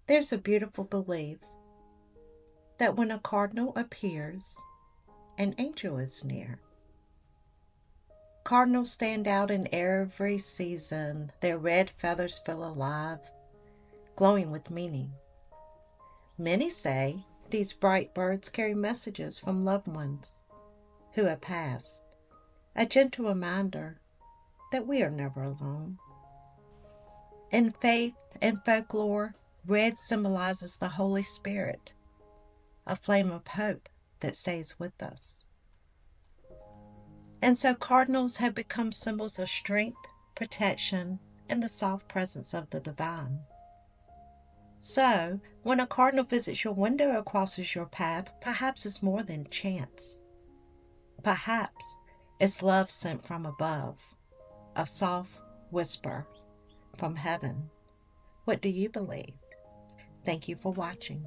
There's a beautiful belief that when a cardinal appears, an angel is near. Cardinals stand out in every season. Their red feathers feel alive, glowing with meaning. Many say these bright birds carry messages from loved ones who have passed, a gentle reminder that we are never alone. In faith and folklore, red symbolizes the Holy Spirit, a flame of hope that stays with us. And so cardinals have become symbols of strength, protection, and the soft presence of the divine. So, when a cardinal visits your window or crosses your path, perhaps it's more than chance. Perhaps it's love sent from above, a soft whisper from heaven. What do you believe? Thank you for watching.